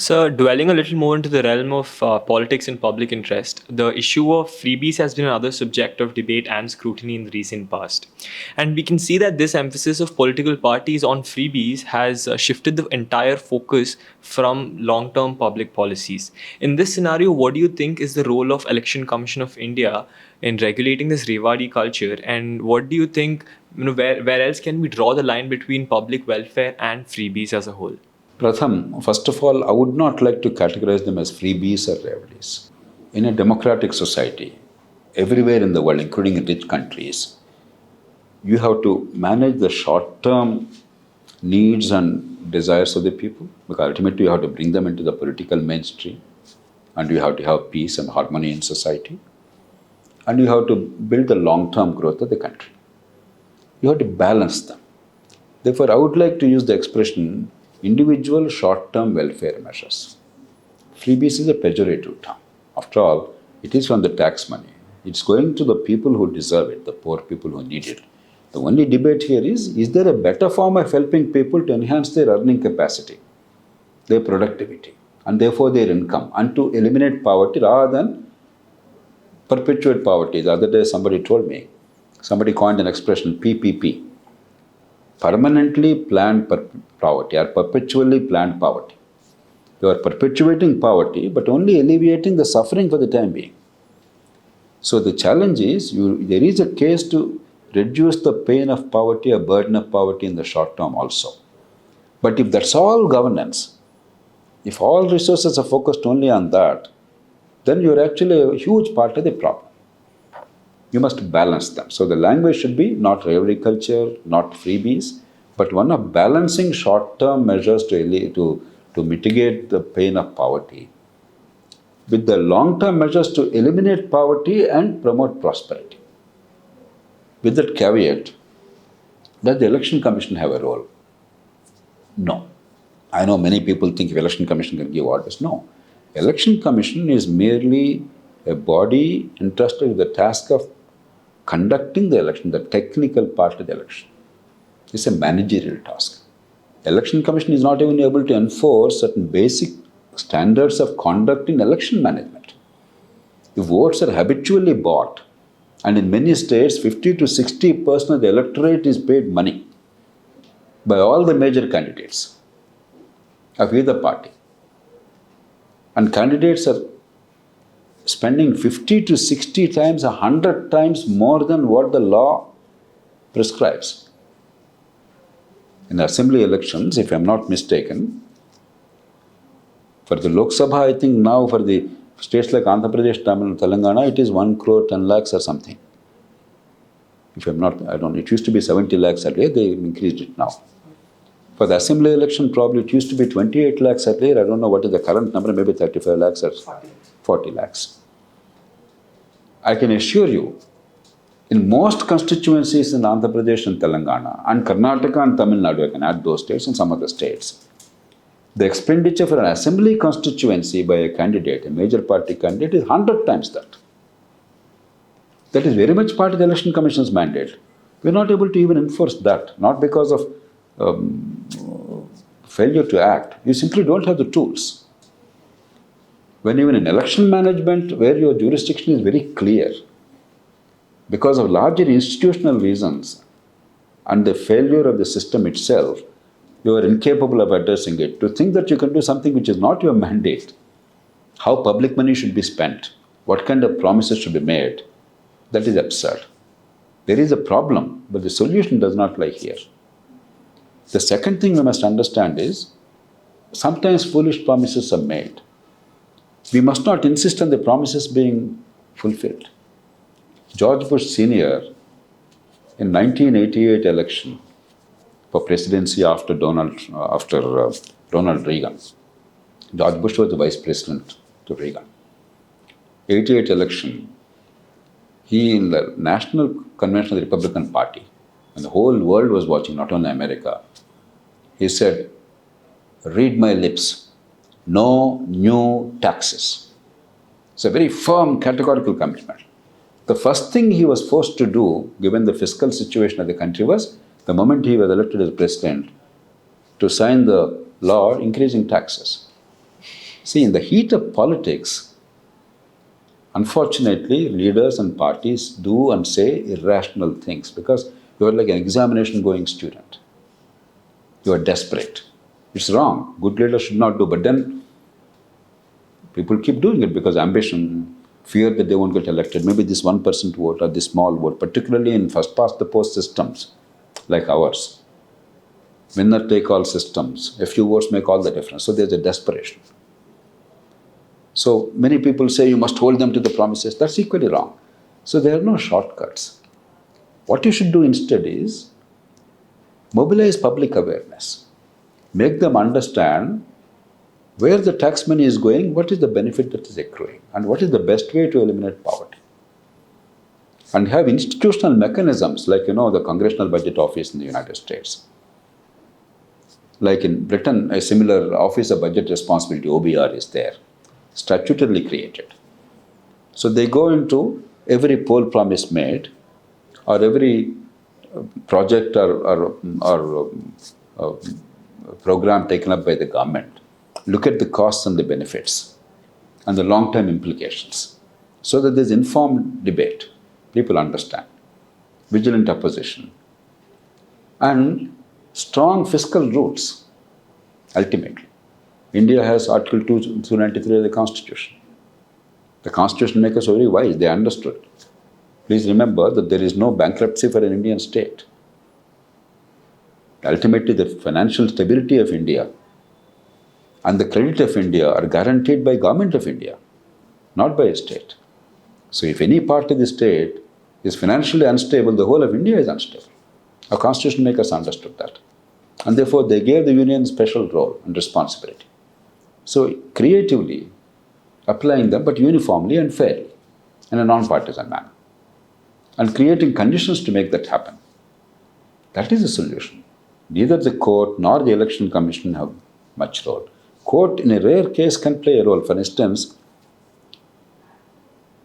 So, dwelling a little more into the realm of politics and public interest, the issue of freebies has been another subject of debate and scrutiny in the recent past. And we can see that this emphasis of political parties on freebies has shifted the entire focus from long term public policies. In this scenario, what do you think is the role of Election Commission of India in regulating this Rewadi culture? And what do you think, where else can we draw the line between public welfare and freebies as a whole? Pratham, first of all, I would not like to categorize them as freebies or revenues. In a democratic society, everywhere in the world, including in rich countries, you have to manage the short-term needs and desires of the people, because ultimately you have to bring them into the political mainstream, and you have to have peace and harmony in society, and you have to build the long-term growth of the country. You have to balance them. Therefore, I would like to use the expression individual short-term welfare measures. Freebies is a pejorative term. After all, it is from the tax money. It's going to the people who deserve it, the poor people who need it. The only debate here is there a better form of helping people to enhance their earning capacity, their productivity, and therefore their income, and to eliminate poverty rather than perpetuate poverty? The other day somebody told me, somebody coined an expression, PPP, permanently planned poverty or perpetually planned poverty. You are perpetuating poverty but only alleviating the suffering for the time being. So the challenge is, there is a case to reduce the pain of poverty or burden of poverty in the short term also. But if that's all governance, if all resources are focused only on that, then you're actually a huge part of the problem. You must balance them. So the language should be not revenue culture, not freebies, but one of balancing short-term measures to mitigate the pain of poverty with the long-term measures to eliminate poverty and promote prosperity. With that caveat, does the Election Commission have a role? No. I know many people think the Election Commission can give orders. No. Election Commission is merely a body entrusted with the task of conducting the election, the technical part of the election. It's a managerial task. Election Commission is not even able to enforce certain basic standards of conduct in election management. If votes are habitually bought, and in many states 50 to 60% of the electorate is paid money by all the major candidates of either party, and candidates are spending 50 to 60 times, 100 times more than what the law prescribes. In assembly elections, if I am not mistaken, for the Loksatta, I think now for the states like Andhra Pradesh, Tamil Nadu, Telangana, it is 1 crore 10 lakhs or something. If I'm not, I don't know, it used to be 70 lakhs earlier, they increased it now. For the assembly election, probably it used to be 28 lakhs earlier, I don't know what is the current number, maybe 35 lakhs or 40 lakhs. I can assure you, in most constituencies in Andhra Pradesh and Telangana, and Karnataka and Tamil Nadu, I can add those states and some other states, the expenditure for an assembly constituency by a candidate, a major party candidate, is 100 times that. That is very much part of the Election Commission's mandate. We are not able to even enforce that, not because of failure to act. You simply don't have the tools. When even in election management, where your jurisdiction is very clear, because of larger institutional reasons and the failure of the system itself, you are incapable of addressing it. To think that you can do something which is not your mandate, how public money should be spent, what kind of promises should be made, that is absurd. There is a problem, but the solution does not lie here. The second thing we must understand is, sometimes foolish promises are made. We must not insist on the promises being fulfilled. George Bush Sr. in 1988 election for presidency after Ronald Reagan. George Bush was the vice president to Reagan. 88 election, he in the National Convention of the Republican Party, and the whole world was watching, not only America, he said, "Read my lips, no new taxes." It's a very firm, categorical commitment. The first thing he was forced to do, given the fiscal situation of the country, was, the moment he was elected as president, to sign the law increasing taxes. See, in the heat of politics, unfortunately, leaders and parties do and say irrational things because you are like an examination going student. You are desperate. It's wrong. Good leaders should not do. But then people keep doing it because ambition, fear that they won't get elected. Maybe this 1% vote or this small vote, particularly in first past the post systems like ours. Winner take all systems. A few votes make all the difference. So there's a desperation. So many people say you must hold them to the promises. That's equally wrong. So there are no shortcuts. What you should do instead is mobilize public awareness. Make them understand where the tax money is going, what is the benefit that is accruing, and what is the best way to eliminate poverty. And have institutional mechanisms like, the Congressional Budget Office in the United States. Like in Britain, a similar Office of Budget Responsibility, OBR, is there, statutorily created. So they go into every poll promise made or every project or program taken up by the government, look at the costs and the benefits and the long-term implications so that there's informed debate. People understand. Vigilant opposition. And strong fiscal rules, ultimately. India has Article 293 of the Constitution. The Constitution makers were very wise. They understood. Please remember that there is no bankruptcy for an Indian state. Ultimately, the financial stability of India and the credit of India are guaranteed by Government of India, not by a state. So if any part of the state is financially unstable, the whole of India is unstable. Our constitution makers understood that. And therefore, they gave the union special role and responsibility. So creatively applying them, but uniformly and fairly, in a non-partisan manner. And creating conditions to make that happen. That is the solution. Neither the court nor the election commission have much role. Court, in a rare case, can play a role. For instance,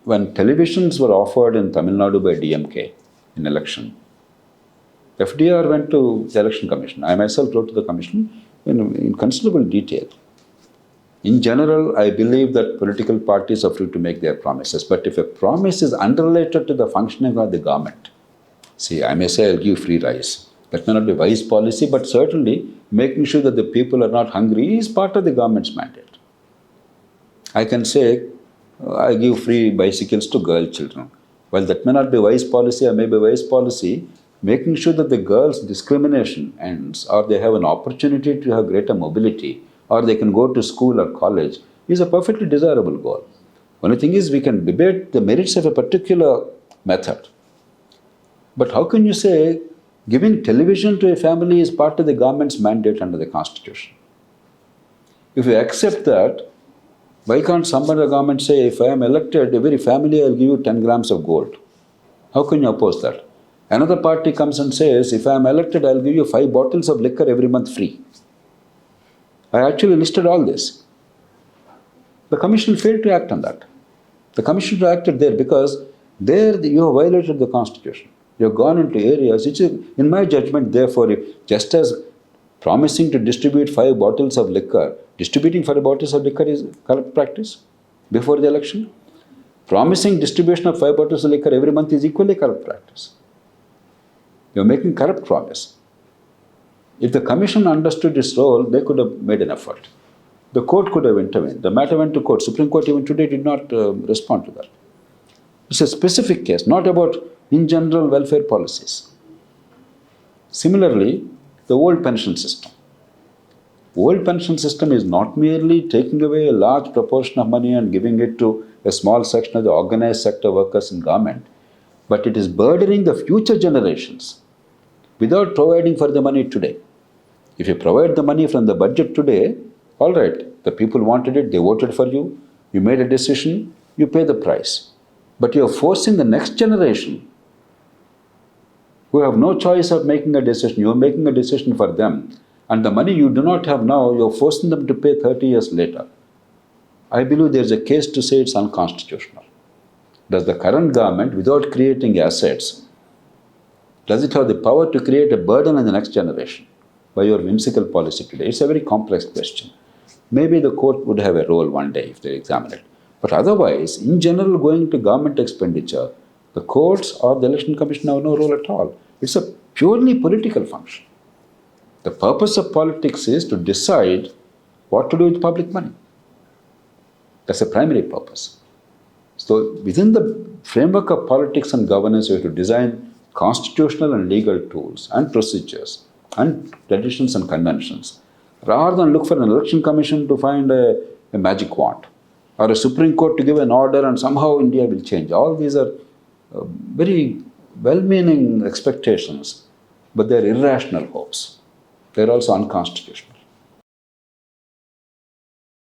when televisions were offered in Tamil Nadu by DMK in election, FDR went to the election commission. I myself wrote to the commission in considerable detail. In general, I believe that political parties are free to make their promises. But if a promise is unrelated to the functioning of the government, see, I may say I'll give free rice. That may not be wise policy, but certainly making sure that the people are not hungry is part of the government's mandate. I can say, I give free bicycles to girl children. While that may not be wise policy or may be wise policy, making sure that the girls' discrimination ends or they have an opportunity to have greater mobility or they can go to school or college is a perfectly desirable goal. Only thing is we can debate the merits of a particular method. But how can you say giving television to a family is part of the government's mandate under the Constitution? If you accept that, why can't somebody in the government say, if I am elected, every family I'll give you 10 grams of gold? How can you oppose that? Another party comes and says, if I am elected, I'll give you 5 bottles of liquor every month free. I actually listed all this. The commission failed to act on that. The commission acted there because there you have violated the Constitution. You have gone into areas which, in my judgment, therefore, just as promising to distribute 5 bottles of liquor, distributing 5 bottles of liquor is corrupt practice before the election. Promising distribution of 5 bottles of liquor every month is equally corrupt practice. You are making corrupt promise. If the commission understood its role, they could have made an effort. The court could have intervened. The matter went to court. Supreme Court even today did not respond to that. It's a specific case, not about in general welfare policies. Similarly, the old pension system. Old pension system is not merely taking away a large proportion of money and giving it to a small section of the organized sector workers in government, but it is burdening the future generations without providing for the money today. If you provide the money from the budget today, all right, the people wanted it, they voted for you, you made a decision, you pay the price. But you are forcing the next generation who have no choice of making a decision. You are making a decision for them. And the money you do not have now, you are forcing them to pay 30 years later. I believe there is a case to say it's unconstitutional. Does the current government, without creating assets, does it have the power to create a burden on the next generation by your whimsical policy today? It's a very complex question. Maybe the court would have a role one day if they examine it. But otherwise, in general, going to government expenditure, the courts or the election commission have no role at all. It's a purely political function. The purpose of politics is to decide what to do with public money. That's the primary purpose. So within the framework of politics and governance, you have to design constitutional and legal tools and procedures and traditions and conventions, rather than look for an election commission to find a magic wand or a Supreme Court to give an order and somehow India will change. All these are very well-meaning expectations, but they're irrational hopes. They're also unconstitutional.